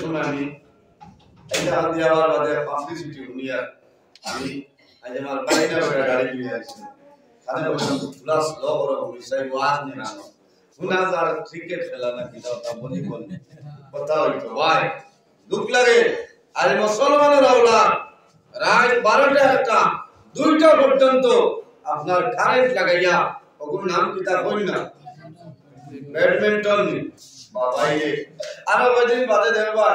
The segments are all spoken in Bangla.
সময় আমি এটা দেওয়ার বাদে পাবলিসিটি উনিয়া আমি আজ আমার বাইরে গাড়ি নিয়ে আসছি তাহলে প্লাস ল করে বিষয় ওয়াজ নিয়ে আনো শোনা যার ক্রিকেট খেলা না কি দাও তা বলি বলি কথা হইতো ভাই দুঃখ লাগে আজ মুসলমানের আওলাদ রাত 12টা একটা 2টা পর্যন্ত আপনার কারেন্ট লাগাইয়া ওগুর নাম কি তা কই না ব্যাডমিন্টন বাবাইয়ে আরো কদিন বাদে দেখবা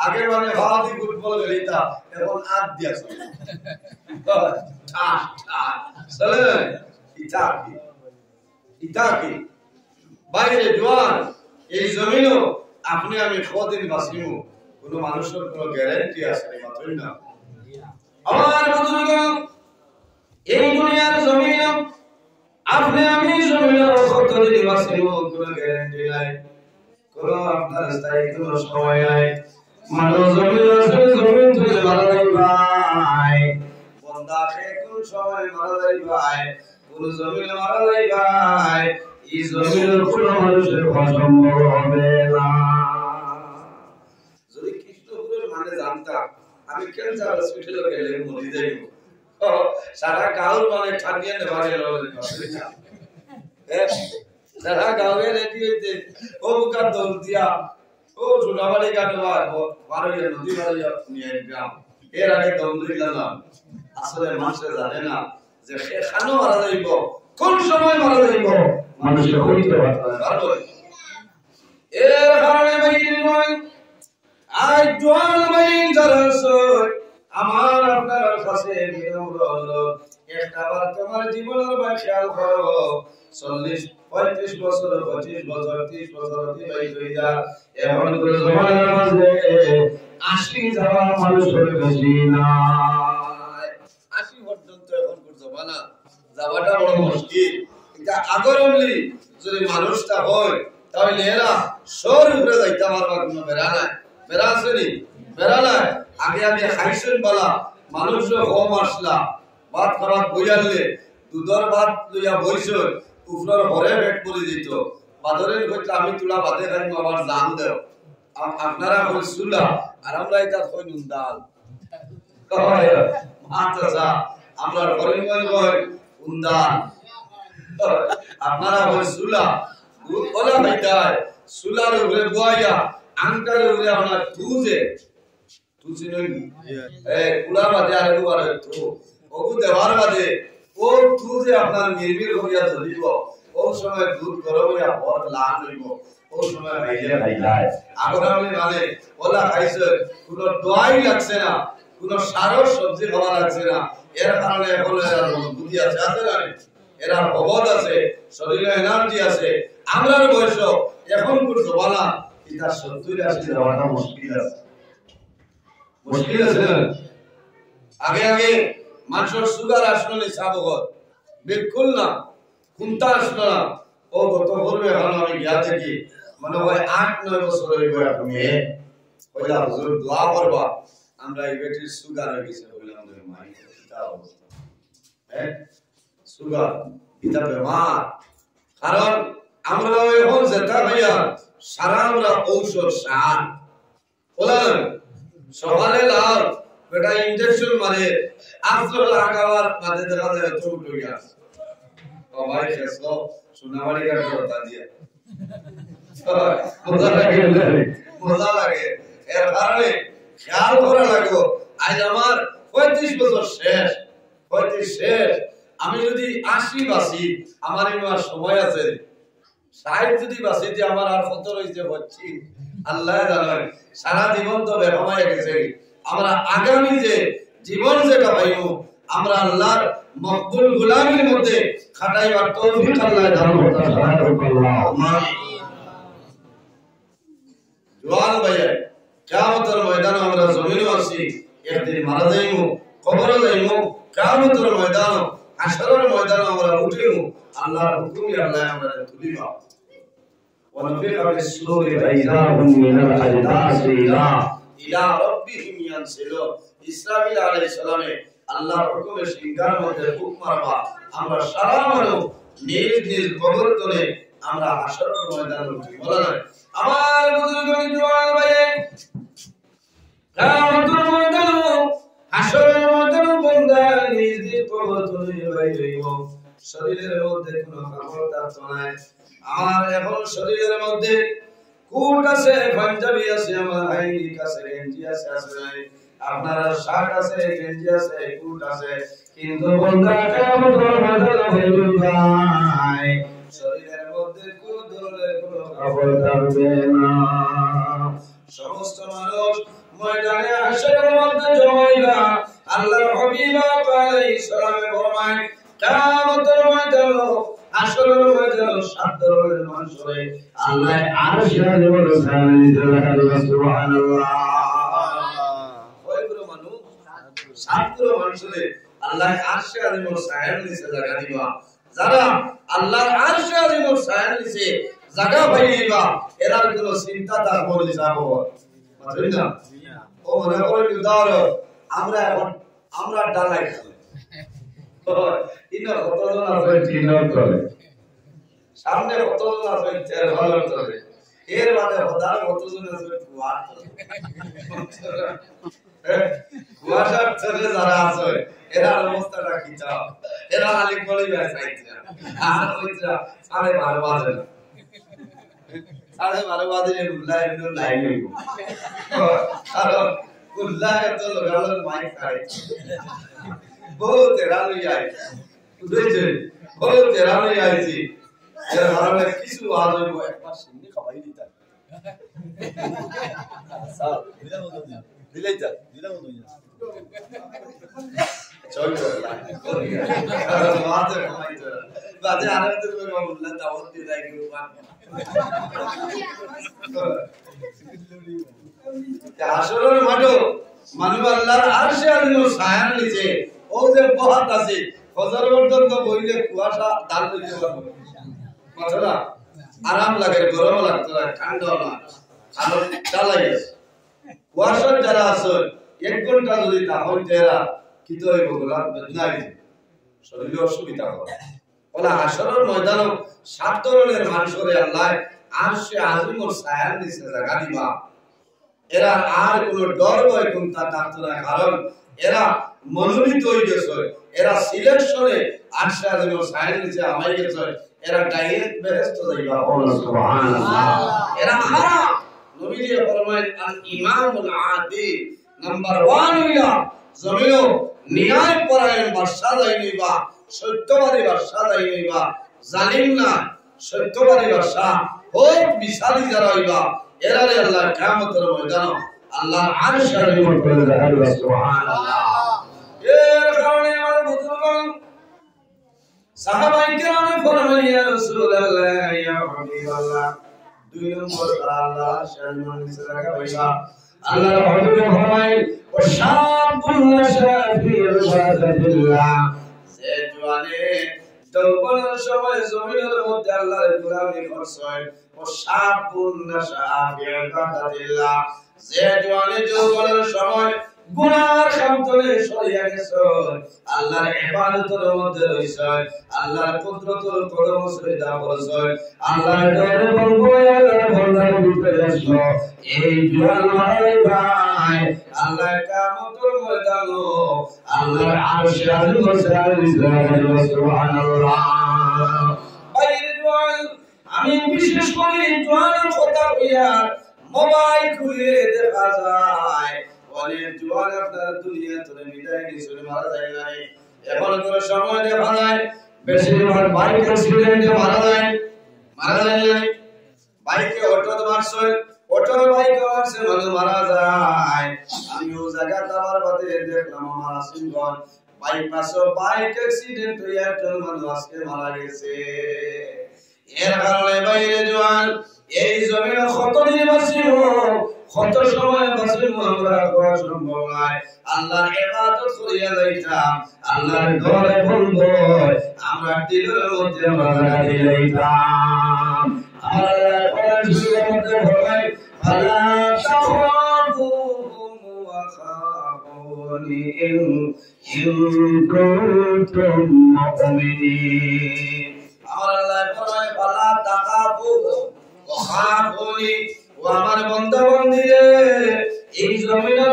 আগে মানে ভারতী ফুটবল খেলিতা এখন আট দিয়া চলে চলে ইতাকি বাইরে জোয়ান এই জমিনও আপনি আমি কদিন বাঁচিব কোনো মানুষের কোনো গ্যারান্টি আছে মাত্রই না আমার বুজুর্গগণ এই দুনিয়ার জমিন আপনি আমি জমিনের কতদিন বাঁচিব কোনো গ্যারান্টি নাই কোনো আপনার স্থায়ী কোনো সময় নাই মানুষ জমিন আছে জমিন থেকে মারা যায় ভাই বন্দা কোন সময় মারা যায় ভাই কোন জমিন মারা যায় ভাই এই জমিনের কোনো মানুষের সম্ভব হবে না যদি কৃষ্ণপুরের মানে জানতাম আমি ক্যান্সার হসপিটালে গেলে মরে যাইব সারা গাঁও মানে ঠান্ডিয়ে নেওয়া গেল সারা গাঁৱে রেডি হইতে ও বুকা দৌড় দিয়া ও ছোটাবাড়ি কাটবা পারইয়া নদী পারইয়া নিয়ে গ্রাম এর আগে দম দিলাম আসলে মানুষে জানে না যে সেখানো মারা যাইব কোন সময় মারা যাইব মানুষে হইতে পারবে এর কারণে বাইরে নয় আজ জোয়ান বাইন যারা আমার আপনার কাছে বিনম্র হলো একটাবার তোমার জীবনের ভাই খেয়াল করো 40-35 বছর 25 বছর 30 বছর অতিবাহিত হয়ে যা এখন করে জমানার মাঝে 80 যাওয়া মানুষের বেশি নাই 80 পর্যন্ত এখন করে জমানা যাওয়াটা বড় মুশকিল এটা আগর অনলি যদি মানুষটা হয় তাহলে এরা সর উপরে যাইতে পারবা কোনো বেড়া নাই বেড়া আসেনি বেড়া নাই আগে আগে খাইছেন বলা মানুষ কম আসলা ভাত খাবার বইয়ালে দুধর ভাত লইয়া বইছেন উপর ঘরে পেট করে দিত বাদরের কইতে আমি তুলা ভাতে খাইব আবার জান দেও আপনারা কই সুলা আর আমরা এটা কই নুন ডাল কয় মাত্রা আমরা করিমগঞ্জ কই উন্দান আপনারা কই সুলা ওলা ভাইটায় সুলার উপরে বইয়া আঙ্কারের উপরে আমরা তুজে তুজি নই কুলা বাদে আর দুবার তো ওগু দেওয়ার বাদে ও তুজে আপনার নির্বিল হইয়া চলিব ও সময় দুধ গরম হইয়া বড় লাল হইব ও সময় ভাইলে ভাইলায় আগরা মানে ওলা খাইছে কোনো দোয়াই লাগছে না কোনো সার সবজি খাওয়া লাগছে না এর কারণে এখন এরা বুদ্ধি আছে না এরা অবদ আছে শরীরে এনার্জি আছে আমরার বয়স এখন করছো বলা এটা 70-80 যাওয়াটা মুশকিল আছে মুশকিল আছে না আগে আগে মানুষের সুগার আসলো না সাবগত বিলকুল না কোনটা আসলো না ও গত করবে ভালো আমি গিয়া দেখি মনে হয় 8-9 বছর হইব আপনি কইলা হুজুর দোয়া করবা আমরা এই বেটির সুগার হয়ে গেছে বলে আমাদের মাই এটা অবস্থা সুগার এটা বেমার কারণ আমরা এখন যেটা ভাইয়া সারা আমরা ঔষধ সার বলেন সকালে লাল বেটা ইনজেকশন মারে আজকে লাগাবার মাঝে দেখা যায় তো উঠে গেছে ও ভাই খেসলো সোনাবাড়ি কাট কথা দিয়ে মজা লাগে এর কারণে খেয়াল করা লাগো আজ আমার 35 বছর শেষ 35 শেষ আমি যদি 80 বাসি আমার আর সময় আছে 60 যদি বাসি যে আমার আর কত রইছে হচ্ছি আল্লাহ জানেন সারা জীবন তো বেরমায় গেছে আমরা আগামী যে জীবন যেটা পাইব আমরা আল্লাহর মকবুল গোলামির মধ্যে খাটাইবার তৌফিক আল্লাহ দান করতে সুবহানাল্লাহ আমিন জওয়ান ভাইয়া কিয়ামতের ময়দানে আমরা জমিনে আছি একদিন মারা যাইমু কবরে যাইমু কিয়ামতের ময়দানে হাশরের ময়দানে আমরা উঠিমু আল্লাহর হুকুমে আল্লাহ আমরা তুলিবা ونفخ في الصور فإذا هم من الأجداث إلى ربهم ينسلون ইসরাঈল আলাইহিস সালামে আল্লাহর হুকুমে সিংহার মধ্যে হুকুম মারবা আমরা সারা মানব নিজ নিজ কবর তলে আমরা হাশরের ময়দানে উঠি বলা যায় আমার বুজুর্গগণ জওয়ান ভাই কিয়ামতের ময়দান হাসরের ময়দান বান্দা নিজ নিজ কবর তুলে বাইরেইব শরীরের মধ্যে কোনো কাপড় থাকতো না আমার এখন শরীরের মধ্যে কোট আছে পাঞ্জাবি আছে আমার আইনি কাছে গেঞ্জি আছে আছে আপনার শার্ট আছে গেঞ্জি আছে কোট আছে কিন্তু বান্দা কিয়ামতের ময়দান হইবে ভাই শরীরের মধ্যে কোনো ধরনের কোনো কাপড় থাকবে না সমস্ত মানুষ ময়দানে হাসরের মধ্যে জমাইবা আল্লাহর হাবিব আলাইহিস সালামে ফরমায় কিয়ামতের ময়দান হাসরের ময়দান সাত ধরনের মানুষ হয় আল্লাহ আরশে আজিমের সামনে দিতে রাখবে সুবহানাল্লাহ কয়গুলো মানুষ সাতগুলো মানুষ হলে আল্লাহ আরশে আজিমের সায়ার নিচে জায়গা দিবা যারা আল্লাহর আরশে আজিমের সায়ার নিচে জায়গা পাইবা এরার কোনো চিন্তা তার মনে যাবো বুঝলেন না ও মনে করে উদাহরণ আমরা ডালাই ইনো কতজন আছে তিনজন করে সামনে কতজন আছে চার ভালো করে এর বাদে হদার কতজন আছে কুয়ার কুয়াশার ছেলে যারা আছে এরা অবস্থাটা কি চাও এরা আলি বলি চাইছে আর ওইটা 12:30 বাজে না 12:30 বাজে উল্লাহ লাইন হইব কারণ উল্লাহ তো লাগালো মাইক খায় बहुत हैरान हुई आई বুঝেছেন बहुत हैरान हुई आई জি এর কারণে কিছু আজ হইব একবার সিন্নি খাওয়াই দিতা স্যার দিলাই যা দিলাম না চল চল বাদে খাওয়াই তো বাদে আনন্দ করে বললা দাওয়াত দিয়ে যাই কি বাদ আসরের মাঠে মানুষ আল্লাহর আরশে আজিমের ছায়ার নিচে ও যে বহুত আছে ফজর পর্যন্ত বইলে কুয়াশা দাল দিতে পারবো কথাটা আরাম লাগে গরম লাগতো না ঠান্ডা না আলো চালাই আছে কুয়াশা যারা আছে 1 ঘন্টা যদি তাহলে তেরা কি তো হইব গোলা বদনাই শরীরে অসুবিধা হবে ওলা হাসরের ময়দানে সাত ধরনের মানুষরে আল্লাহ আরশে আজিমের ছায়ার নিচে জায়গা দিবা এরা আর কোনো ডর ভয় কোনটা থাকতো না কারণ এরা মনোনীত হয়ে গেছে এরা সিলেকশনে আরশে আজিমের ছায়ার নিচে আমাই গেছে এরা ডাইরেক্ট বেহেশত যাইবা সুবহানাল্লাহ এরা হারা নবীজি ফরমায়েন আল ইমামুল আদিল নাম্বার 1 হইলা জমিনো ন্যায় পরায়ণ বাদশা যাইবা সত্যবাদী বাদশা যাইবা জালিম না সত্যবাদী বাদশা হোক বিচারী যারা হইবা এরারে আল্লাহ কিয়ামতের ময়দানে আল্লাহর আরশে আজিমের উপরে দাঁড়াবে সুবহানাল্লাহ এর কারণে আমার বুজুর্গগণ সাহাবায়ে কেরাম ফরমায় ইয়া রাসূলুল্লাহ ইয়া হাবিবাল্লাহ দুই নম্বর আল্লাহ আরশে আজিমের নিচে রাখা হইবা আল্লাহর হাবিব ফরমায় ও শাবুন নাশা ফি ইবাদাতিল্লাহ সে জওয়ানে যৌবনের সময় জমিনের মধ্যে আল্লাহর গোলামি করছে ও শাবুন নাশা ফি ইবাদাতিল্লাহ যে জওয়ানে যৌবনের সময় গুনার খামতলে সরিয়া গেছে আল্লাহর ইবাদতের মধ্যে রইছে আল্লাহর কুদরতের কদম সরিদা করছে আল্লাহর ডরে বলবো আল্লাহর বন্দার ভিতরে আসো এই জওয়ান ভাই আল্লাহ কিয়ামতের ময়দানে আল্লাহর আরশে আজিমের ছায়ার নিচে সুবহানাল্লাহ বাইরে জওয়ান আমি বিশেষ করে জওয়ানের কথা কইয়া মোবাইল খুলে দেখা যায় অনেক জওয়ান আপনার দুনিয়া থেকে বিদায় নিয়ে চলে মারা যায় নাই এখন কোন সময় দেখা যায় বেশিরভাগ বাইক অ্যাক্সিডেন্টে মারা যায় নাই বাইকে অটো মারছে অটো বাইক মারছে মানুষ মারা যায় আমি ওই জায়গাটা আমার বাদে দেখলাম আমার আসিনগণ বাইপাসে বাইক অ্যাক্সিডেন্ট হয়ে একজন মানুষ আজকে মারা গেছে এর কারণে বাইরে জওয়ান এই জমিনে কতদিন বাঁচিব কত সময় বাঁচিব আমরা কোয়া সম্ভব নয় আল্লাহর ইবাদত করিয়া যাইতাম আল্লাহর ঘরে বলবো আমরা দিলের মধ্যে মারা দিলাম আল্লাহ কোরআন শরীফের মধ্যে বলেন ফালা তাখাফুহুম ওয়া খাফুনি ইন কুনতুম মুমিনিন আল্লাহ কোরআনে ফালা তাখাফুহুম ওয়া খাফুনি ও আমার বান্দা বান্দীরে এই জমিনের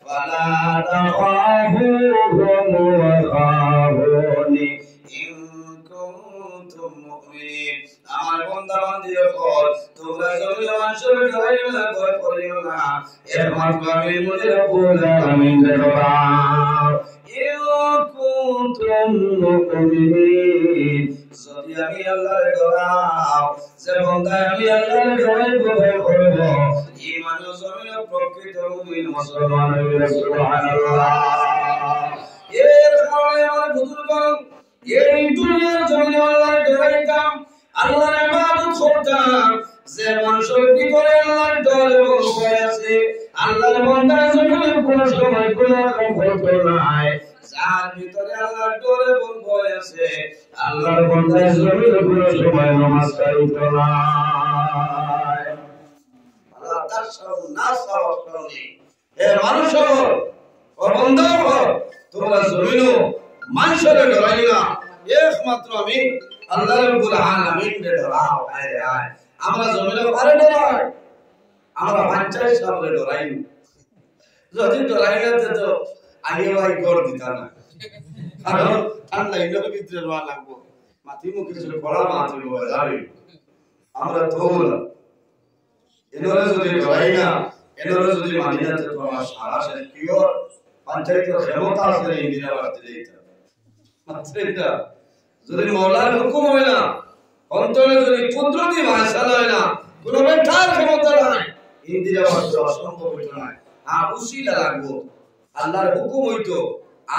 ফালা তাখাফুহুম ওয়া খাফুনি ইন কুনতুম মুমিনিন। আমার বান্দা বান্দিরা কল তোমরা জমিন মানুষের ডরাইও না, ভয় করিও না, একমাত্র আমি রব্বুল আলামিনের ডরাও। ইন কুনতুম মুমিনিন, যদি আমি আল্লাহর ডরাও, যে বান্দা আমি আল্লাহর ডরাইব, ভয় করব, ঈমান ও জমিন প্রকৃত মুমিন মুসলমান হইবে। সুবহানাল্লাহ। এর কারণে আমার বুজুর্গগণ এই দুনিয়ার জমিনে আল্লাহর ডরাইতাম, আল্লাহর ইবাদত করতাম, যে মানুষের ভিতরে আল্লাহর ডর এবং ভয় আছে, আল্লাহর বান্দার জমিনে কোনো সময় গুনাহ করতে নাই। যার ভিতরে আল্লাহর ডর এবং ভয় আছে, আল্লাহর বান্দার জমিনে কোনো সময় নামাজ পড়তে নাই। আল্লাহ তার নাস করনি, হে মানুষ ও বান্দা, তোমরা জমিনে মানুষের ডরাই না, একমাত্র আমি আল্লাহ রাব্বুল আলামিনের ডরাও। আয় আয়, আমরা জমিনে পারে ডরাই, আমরা বাচ্চাই সামনে ডরাই না। যদি ডরাই না তো আগে ভাই গড় দিতা না, কারণ ঠান্ডা ইলের ভিতরে রোয়া লাগবো, মাটি মুখে কিছু পড়া মাটি যাবে, আমরা তো এনরে যদি ডরাই না, এনরে যদি মানি না, তো আমার সারা শেষ পিওর পঞ্চায়েতের ক্ষমতা আছে ইন্দিরা বাড়তে দিতে মাত্র এটা। যদি মওলার হুকুম হয় না, অন্তরে যদি কুদরতি ভাষা হয় না, কোনো বেটার ক্ষমতা নাই, ইন্দিরা বাড়তে অসম্ভব হইতো না। আর উসিলা লাগবো, আল্লাহর হুকুম হইতো,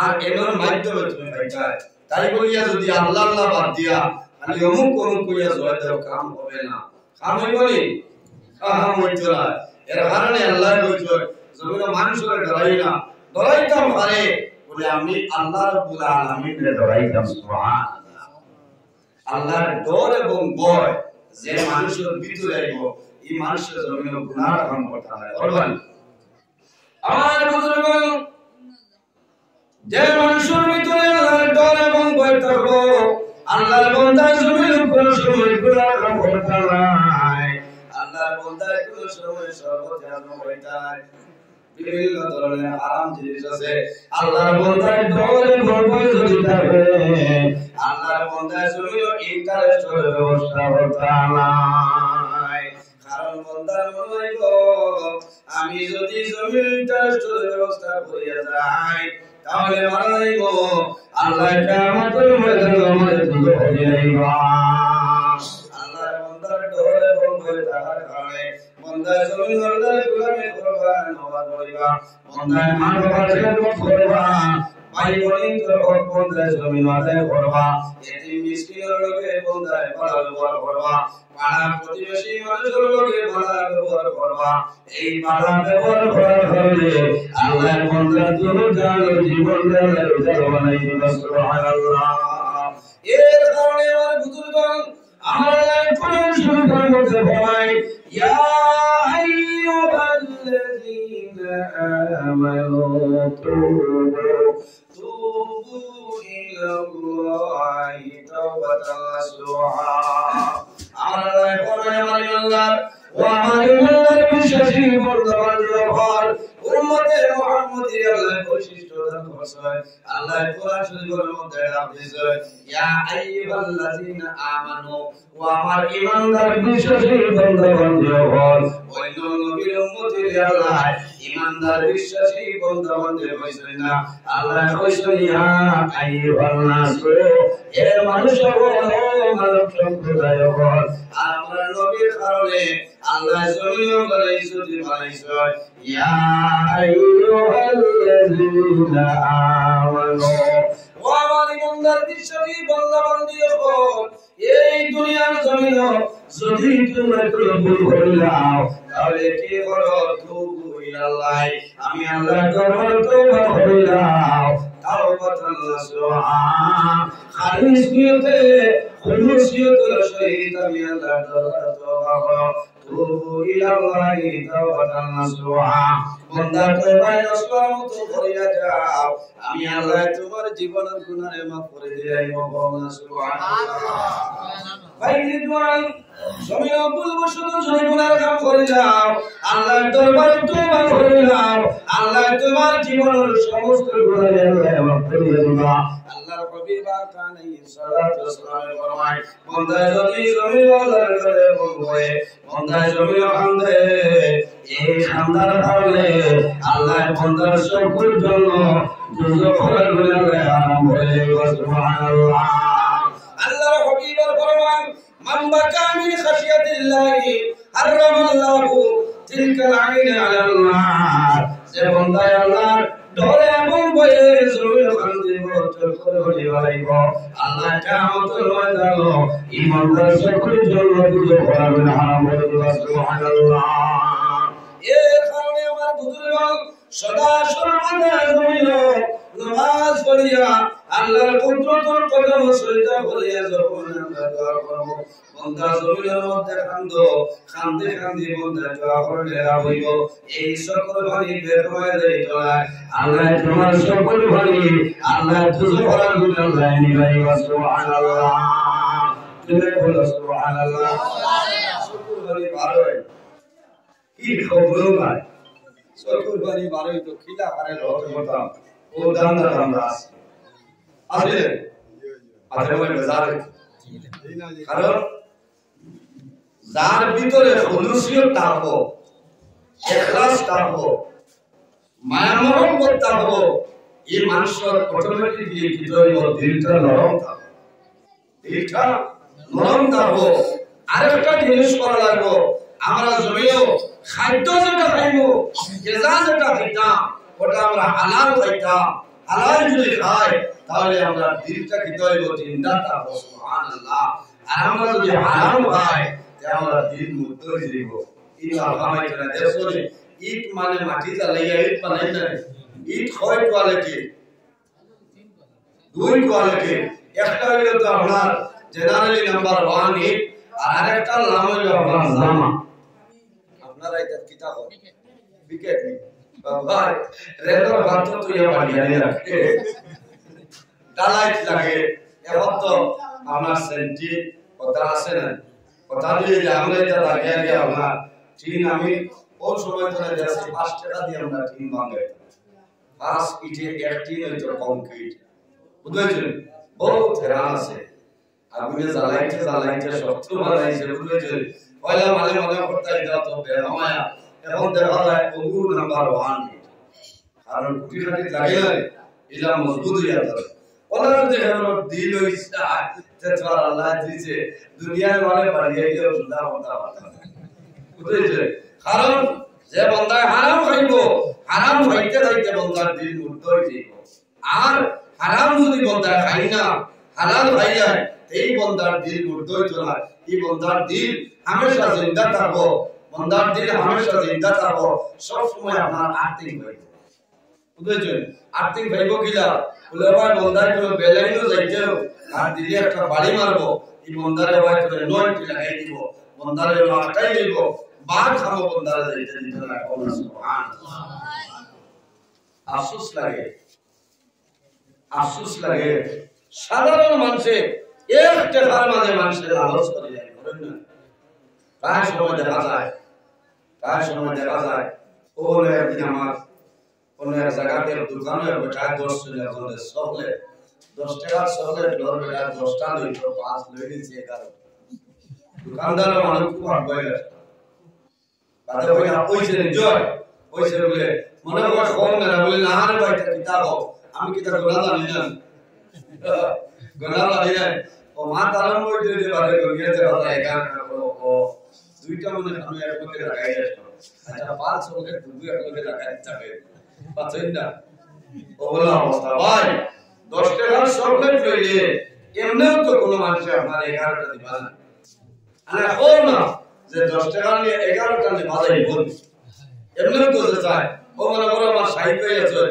আর এমন মাধ্যমে তুমি পাইছাই। তাই বলিয়া যদি আল্লাহ আল্লাহ বাদ দিয়া খালি অমুক অমুক করিয়া জয় দেও, কাম হবে না। কাম হইব নি? কাম হইতো না। এর কারণে আল্লাহ কইতো জমিনে মানুষের ডরাই না, ডরাইতাম পারে বলে আমি আল্লাহ রাব্বুল আলামিনের ডরাইতাম। সুবহানাল্লাহ। আল্লাহর ডর এবং ভয় যে মানুষের ভিতরে আইব, এই মানুষের জমিনে গুনাহ কাম করতে হয়। আমার বুজুর্গগণ, যে মানুষের ভিতরে আল্লাহর ডর এবং ভয় থাকবো, আল্লাহর বান্দা জমিনে কোন সময় গুনাহ কাম করতে নাই, আল্লাহর বান্দা কোন সময় সর্বত্যাগ হইতে নাই। বিভিন্ন ধরনের হারাম জিনিস আছে, আল্লাহর বান্দার ডর এবং ভয় যদি থাকে, আল্লাহর বান্দা জমিনে ইন্টারেস্টের ব্যবস্থা করতে নাই। কারণ বান্দার মনে হইব আমি যদি জমিনে ইন্টারেস্টের ব্যবস্থা করিয়া যাই, তাহলে মারা যাইব, আল্লাহ কিয়ামতের ময়দানে আমাদের দিকে হয়ে যাইবা। আল্লাহর বান্দার ডর এবং ভয় থাকার কারণে বান্দা জমিন আল্লাহর গোলামি করবা, নামাজ পড়িবা, বান্দা মা বাবার খেদমত করবা, ভাই বোনদের হক বান্দা জমিন আদায় করবা, এতিম মিসকিনের লোকে বান্দা ভালো ব্যবহার করবা, পাড়া প্রতিবেশী মানুষের লোকে ভালো ব্যবহার করবা। এই ভালো ব্যবহার করার কারণে আল্লাহর বান্দার দুনিয়ার জীবন আল্লাহ বানাই দিবেন। সুবহানাল্লাহ। এর কারণে আমার বুজুর্গগণ, আল্লাহ কোরআন শরীফের মধ্যে বলেন, ইয়া আইয়ুহাল্লাযীনা আমানু তুবু ইলাল্লাহি তাওবাতান নাসুহা। আল্লাহ কোরআনে আল্লাহ ওয়া আল্লাহর বিশ্বাসী বর্তমানের ঘর উম্মতে মুহাম্মদী আল্লাহ বৈশিষ্ট্য দান করেছেন। আল্লাহ কোরআন শরীফের মধ্যে ডাক দিয়েছে, ইয়া আইয়ুহাল্লাযীনা আমানু, ওয়া আমার ঈমানদার বিশ্বাসী বান্দা-বান্দীগণ। অন্য নবীর উম্মতের আল্লাহ ঈমানদার বিশ্বাসী বান্দা-বান্দী কইছেন না, আল্লাহ কইছেন ইয়া আইয়ুহান নাস, এর মানুষগণ, মানব সম্প্রদায়গণ। আমার নবীর কারণে আল্লাহ জমিন বানাইছে, বানাইছে, ইয়া আইয়ুহাল্লাযীনা আমানু, ও আমার ঈমানদার বিশ্বাসী বান্দা-বান্দীগণ। এই দুনিয়ার জমিন যদি তোমরা কোনো ভুল করে যাও, তাহলে কি করো? তুবু ইলাল্লাহ, আমি আল্লাহর দরবারে তওবা করে যাও, তাওবাতান নাসুহা, খালিস নিয়তে খুলুসিয়তের সহিত আমি আল্লাহর দরবারে তওবা করো। তুবু ইলাল্লাহি তাওবাতান নাসুহা বান্দা তওবায় নসুহা মতো করিয়া যাও আমি আল্লাহ তোমার জীবনের গুনাহ মাফ করে দিই মাওলানা সুবহানাল্লাহ বাইরে দুয়ার জমিন বলবো শুধু জয় গুনার কাম করে যাও আল্লাহর দরবারে তওবা করে যাও আল্লাহ তোমার জীবনের সমস্ত গুনাহ মাফ করে দিবা আল্লাহর হাবিব আলাইহিস সালাতু ওয়াসসালাম ফরমায় বান্দা যদি জমিন আল্লাহর ঘরে বলবে বান্দা জমিন কান্দে এই খান্দার কারণে আল্লাহ বান্দার সকল জন্য দুজখের গুনাহ হারাম করে দিবা সুবহানাল্লাহ আল্লাহর হাবিব ফরমায় মান বাকা মিন খাশিয়াতিল্লাহি হারামাল্লাহু তিলকাল আইন আলাল নার যে বান্দা আল্লাহর ডরে এমন বয়ে জমিন কান্দিব চোখের হলি বাড়াইব আল্লাহ কিয়ামতের ময়দানে ঈমানদার সকল জন্য দুজখের গুনাহ হারাম করে দিবা সুবহানাল্লাহ এর কারণে আমার বুজুর্গ সদা সর্বদা জমিন নামাজ পড়িয়া আল্লাহর কুদরতের কদম সজদা করিয়া যখন আমরা দোয়া করব বান্দা জমিনের মধ্যে কান্দে কান্দে বান্দা দোয়া করলে হইব এই সকল বাণী বের হয়ে যাইত আল্লাহ তোমার সকল বাণী আল্লাহ দুজখের গুনাহ আল্লাহ নিবাইবা সুবহানাল্লাহ তুমি বলো সুবহানাল্লাহ সকল বাণী ভালোই কি খবর নাই সকল বাণী ভালোই তো খিলা করে হতে কথা ও দান্দা আমরা আছে আছে ওই বাজারে কারণ যার ভিতরে খুলুসিয়ত থাকবো ইখলাস থাকবো মায়া মহব্বত থাকবো এই মানুষের অটোমেটিকলি ভিতরে দিলটা নরম থাকবে দিলটা নরম থাকবো আরেকটা জিনিস করা লাগবো আমরা জমিও খাদ্য যেটা খাইবো গেজা যেটা খাইতাম ওটা আমরা হালাল খাইতাম হালাল যদি খাই তাহলে আমরা দিলটা কি হইব জিন্দা থাকবো সুবহানাল্লাহ আর আমরা যদি হারাম খাই তাহলে আমরা দিল মুক্ত হয়ে যাইব ইলা খামাই করে দেশরে ইট মানে মাটি জ্বালাইয়া ইট বানাই না ইট হয় কোয়ালিটি দুই কোয়ালিটি একটা হইলো তো আপনার জেনারেলি নাম্বার 1 ইট আর আরেকটা নাম হইলো আপনার জামা আপনারা এটা কিতাব বিকেট নি ভাই রেডর ভাত তো ইয়া বাড়িয়া নিয়ে রাখে ডালাইট লাগে এখন তো আমার সেন্টি কথা আছে না কথা দিয়ে যে আমরা এটা লাগিয়ে গিয়ে আপনার টিন আমি ওই সময় তো যাচ্ছি 5 টাকা দিয়ে আমরা টিন ভাঙে 5 ইটে এক টিন হইতো কংক্রিট বুঝলেন বহুত হেরান আছে আগুনে জ্বালাইতে শক্ত বানাইছে বুঝলেন পয়লা মালে মনে করতে এটা তো বেমায়া এখন দেখা যায় ওগু নাম্বার 1 কারণ কুটি কাটি লাগে না এটা মজবুত হয়ে যাবে ওলা যদি হলো দিল ইচ্ছা তে তোর আল্লাহ দিছে দুনিয়ার মানে বাড়িয়ে গিয়ে সুদা কথা বুঝলেন কারণ যে বান্দা হারাম খাইবো হারাম খাইতে খাইতে বান্দার দিল মুর্দ হয়ে যাইব আর হারাম যদি বান্দা খাই না হালাল খাই যায় এই বান্দার দিল মুর্দ হইতো না এই বান্দার দিল হামেশা জিন্দা থাকবো বান্দার দিল হামেশা জিন্দা থাকবো সব সময় আপনার আর্থিক হইব বুঝলেন আর্থিক ভাইব কিলা বলে ভাই বান্দার কোনো বেলাইনো যাইতেও আর দিলে একটা বাড়ি মারবো এই বান্দারে ভাই করে নয়টি লাগাই দিব বান্দারে আটাই দিব বাদ খামো বান্দারে যাইতে দিতে না আল্লাহ সুবহানাল্লাহ আফসোস লাগে সাধারণ মানুষে এক টাকার মাঝে মানুষের লালচ করে যায় করেন না প্রায় সময় দেখা যায় ওরে একদিন আমার কোন এক জায়গাতে দোকানে বেটা 10 জনের চকলেট 10 টাকার চকলেট ডর বেটা 10টা লইতো 5 লই দিছে 11 দোকানদার মানুষ খুব আগ্রহী তাতে ওই পয়সা জয় পয়সা বলে মনে হয় কম না বলে না রে ভাই কিতাব আমি কিতাব গোনা জানি না ও মা তারাম বলতে যে বারে গিয়েতে কথা একা ও দুইটা মনে আমি এক লোকে লাগাই আসতো আচ্ছা 5 লোকে দুই এক লোকে লাগাই যাবে পাচ্ছেন না ও বলা অবস্থা ভাই 10 টাকার চকলেট লইলে এমনিও তো কোনো মানুষ আপনার 11টা দিবা না আর এখন না যে 10 টাকা নিয়ে 11টা নিয়ে বাজাই বল এমনিও তো চায় ও মনে করো আমার সাইড হয়ে আছে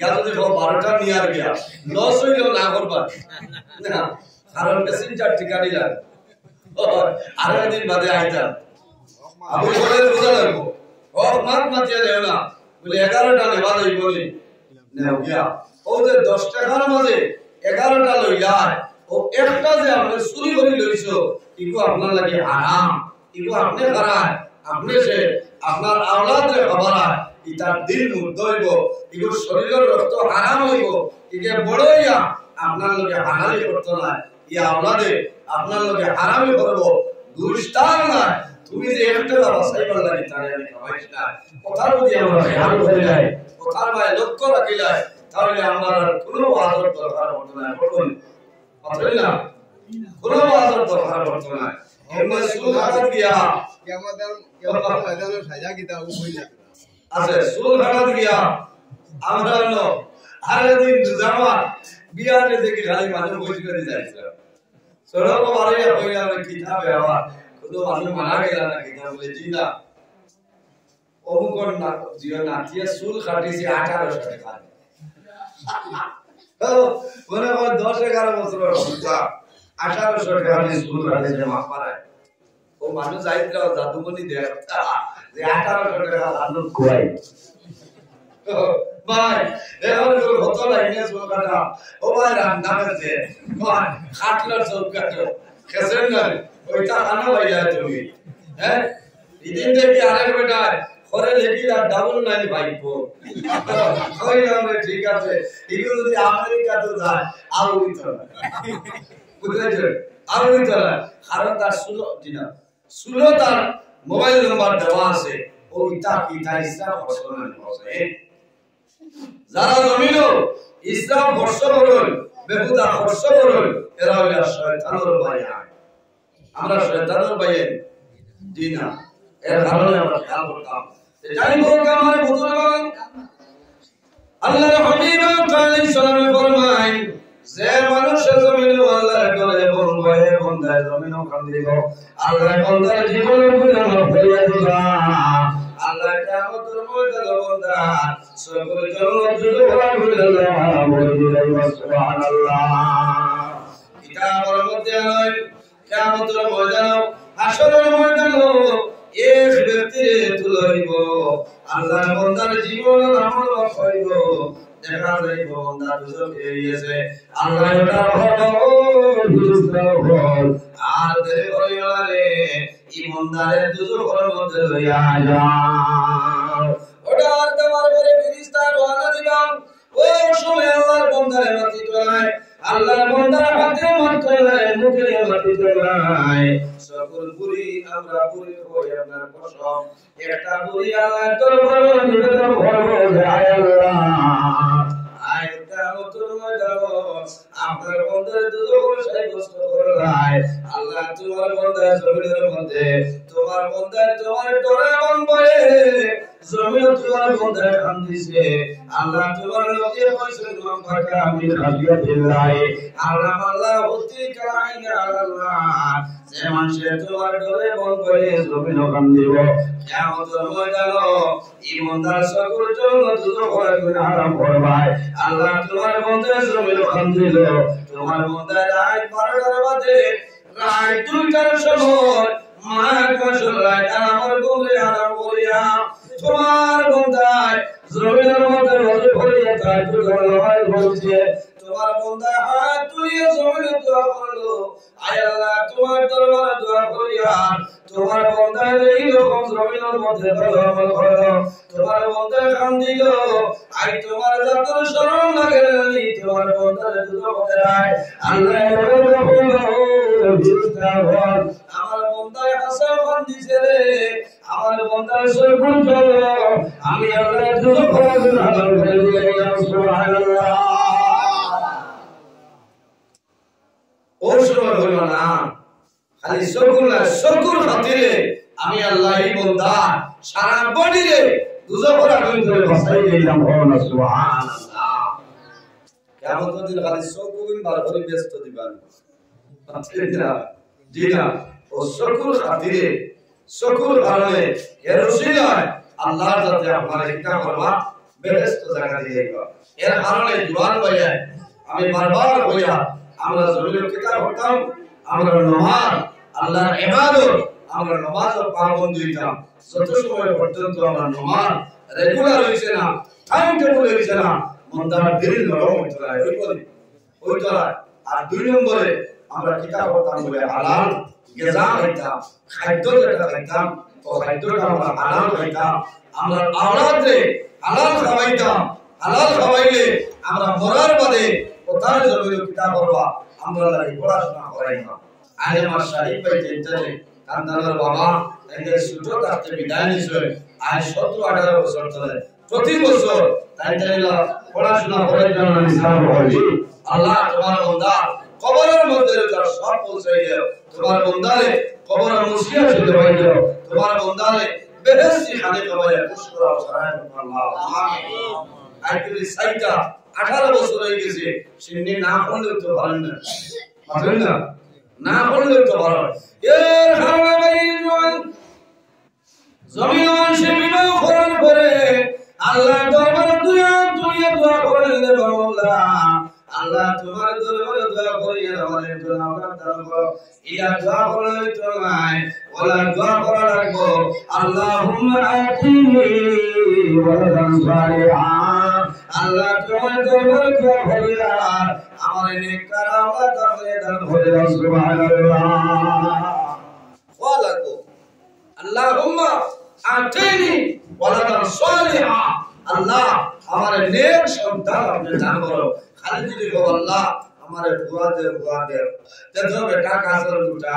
গেল দেখো 12টা নিয়ে আর গিয়া লস হইলো না করবা না কারণ প্যাসেঞ্জার ঠিকা নিলাম আর একদিন বাদে আইতাম আবু বলে রোজা রাখবো ও মাত মাতিয়া দেও না বলে 11টা নেবা যাইব নি নেও গিয়া ও যে 10 টাকার মাঝে 11টা লইলায় ও একটা যে আপনি চুরি করে লইছো ইগো আপনার লাগি হারাম ইগো আপনি করায় আপনি যে আপনার আওলাদরে খবরায় ইতার দিল মুগ্ধ হইব ইগো শরীরের রক্ত হারাম হইব ইগে বড়ইয়া আপনার লগে হারামি করতে না ই আওলাদে আপনার লগে হারামি করব দুষ্টার না তুমি যে একটা বাসাইবার লাগি তারে আমি খাওয়াইছ না কথার প্রতি আমরা খেয়াল করিলাই কথার ভাই লক্ষ্য রাখিলাই তাহলে আমার কোনো আদর দরকার হতো না বলুন কথা না কোনো আদর দরকার হতো না এমনি সুল হাত গিয়া কেমন ময়দানে সাজা কিতা হই না আছে সুল হাত গিয়া আমরা হলো আরে দিন জামা বিয়াতে দেখি খালি মানুষ বসে করে যাইছে সরব বারে কইলা কিতাবে আবার কোনো মানুষ মারা গেল না কিতাব বলে জিনা অমুকন না জিও না দিয়ে সুল কাটিছে 1800 টাকা ও মনে হয় 10-11 বছর হইতা 1800 টাকা দিয়ে সুল কাটিছে মা পারায় ও মানুষ যাইতো জাদুমনি দেখতা যে 1800 টাকা আনন্দ কোয়াই ভাই এখন তো কত লাইনে সুল কাটা ও ভাই রান্না করছে ভাই খাটলার সুল কাটো খেছেন না ওইটা খানা হইয়া তুমি হ্যাঁ ইদিন দেখি আরেক বেটা করে দেখি আর ডাবল নাই ভাইপো কই আমরা ঠিক আছে এগুলো যদি আমেরিকা তো যায় আর হইতো না বুঝলেন আর হইতো না কারণ তার সুলো তার মোবাইল নাম্বার দেওয়া আছে ওইটা কি তার ইসলাম বর্ষণ বসে যারা জমিনো ইসলাম বর্ষ করুন বেহুদা বর্ষ করুন এরা হইল শয়তানের বাইয়া আমরা শয়তানের বাইয়ে দিনা এর কারণে আমরা খেয়াল করতাম জানি হোক আমার বুজুর্গগণ আল্লাহর হাবিব আলাইহিস সালাম ফরমায় যে মানুষ জমিনে আল্লাহর ডরে বলবে বন্দা জমিনও কান্দিব আল্লাহ বন্দার জীবনের গুনাহ ফেলে দিবা আল্লাহ কিয়ামতের ময়দানে বন্দা সকল জগৎ জুড়ে আল্লাহ বলে সুবহানাল্লাহ কিতাবের মধ্যে নয় কিয়ামতের ময়দানে হাসরের ময়দানে এক ব্যক্তি তুলইব আল্লাহ বন্দার জীবন আমল কইব দেখা যাইব বন্দা দুজক এরিয়েছে আল্লাহ এটা হলো দুজক আর দেরি হইল রে এই বন্দারে দুজকের মধ্যে লইয়া যাও ওটা আর তোমার ঘরে ফেরেশতা রওনা দিবা ওই সময় আল্লাহর বন্দারে মাটি তোলায় আল্লাহর বন্দার হাতে মাটি তোলায় মুখে মাটি তোলায় সকল পুরি আমরা পুরি হই আপনার কসম একটা পুরি আল্লাহর দরবারে নিবেদন করব যে আয় আল্লাহ আয়টা মতর ময়দান আপনার বন্দার দুজক সাব্যস্ত করলাই আল্লাহ তোমার বন্দার জমিনের মধ্যে তোমার বন্দার তোমার ডরে মন বলে জমিন তোমার বন্দার কান্দিছে আল্লাহ তোমার নবী কইছেন মান ফাকা আমি রাজিয়া বিল্লাহ আল্লাহ হতি কাইনা আল্লাহ যে মানুষে তোমার ডরে মন বলে জমিন কান্দিব কিয়ামতের ময়দানে ইমানদার সকল জন্য দুজক করে হারাম করবাই আল্লাহ তোমার বন্দার জমিন কান্দিল তোমার বন্দার রাত 12টার বাদে রাত 2টার সময় মায়ের কসলাই আমার গোলে আরাম করিয়া তোমার বন্দায় জমিনের মধ্যে রজু করিয়া তাই তোমার লড়াই বলছে তোমার বন্দা হাত তুলিয়া জমিনে দোয়া করলো আয় আল্লাহ তোমার দরবারে দোয়া করিয়া তোমার বন্দা এই রকম জমিনের মধ্যে আমল করো তোমার বন্দা কাম দিল আই তোমার যতর শরণ লাগে নি তোমার বন্দার দুটো বদরায় আল্লাহ আমার বন্দায় হাসান খান দিছে রে আমার বন্দার সরকুল চলো আমি আল্লাহ দুটো করে হালাল করে দিলাম সুবহানাল্লাহ ও সময় হইল না খালি সরকুল খাতিরে আমি আল্লাহ এই বন্দা সারা বডিরে দুজকের আগুন থেকে বাঁচাই দিলাম সুবহানাল্লাহ কিয়ামতের দিন খালি সরকুল বার করে ব্যস্ত দিবেন জি না ও সরকুল খাতিরে সরকুল কারণে এর রসিলায় আল্লাহর যাতে আপনারা ইচ্ছা করবা বেহেশত জায়গা দিয়ে এর কারণে জোয়ান ভাইয়া আমি বারবার বইয়া আমরা জরুরি কিতাব হতাম আমরা নামাজ আল্লাহর ইবাদত আমরা নামাজ পাবন্দ হইতাম যত সময় পর্যন্ত আমরা নামাজ রেগুলার হইছে না টাইম টেবিল হইছে না মন্দার দিল নরম হইতে লাগে ওই আর দুই নম্বরে আমরা কিতাব করতাম বলে হালাল গেজা খাইতাম খাদ্য যেটা খাইতাম তো খাদ্যটা আমরা হালাল খাইতাম আমরা আওলাদে হালাল খাওয়াইতাম হালাল খাওয়াইলে আমরা মরার বাদে কোথায় জমির কিতাব করবা আমরা লাগে পড়াশোনা করাইতাম আলে মাস শারীফ পাইতে ইন্টারে কান্দানার বাবা এদের ছোট থাকতে বিদায় নিছে আজ 17-18 বছর ধরে প্রতি বছর তাইলা পড়াশোনা করার জন্য নিসাব হয় আল্লাহ তোমার বান্দা কবরের মধ্যে তার সব পৌঁছাই দাও তোমার বান্দারে কবরের মুসিয়া শুধু হয়ে দাও তোমার বান্দারে বেহেশতি খানে কবরে খুশ করাও সারায় আল্লাহ আমিন আইতুলি সাইটা 18 বছর হয়ে গেছে সিন্নি না পড়লে তো ভালো না পারেন না না পড়লে তো ভালো এর হাওয়া বাইন জমিন সে বিনা করার পরে আল্লাহ দরবারে দোয়া করেন রে বাবা আল্লাহ তোমার দরবারে দোয়া করি আমাদের জন্য আমরা দরবার ইয়া দোয়া করে তো নাই ওলা দোয়া করা রাখবো আল্লাহুম্মা আতিনি ওয়ালাদান সালিহা আল্লাহ তোমার দরবারে দোয়া করি আমার নেক কারামত দরবারে দান করে সুবহানাল্লাহ ওয়ালা গো আল্লাহুম্মা আতিনি ওয়ালাদান সালিহা আল্লাহ আমার নেক সন্তান আপনি দান করো খালি যদি আল্লাহ हमारे बुआ दे देखो बेटा का सर टूटा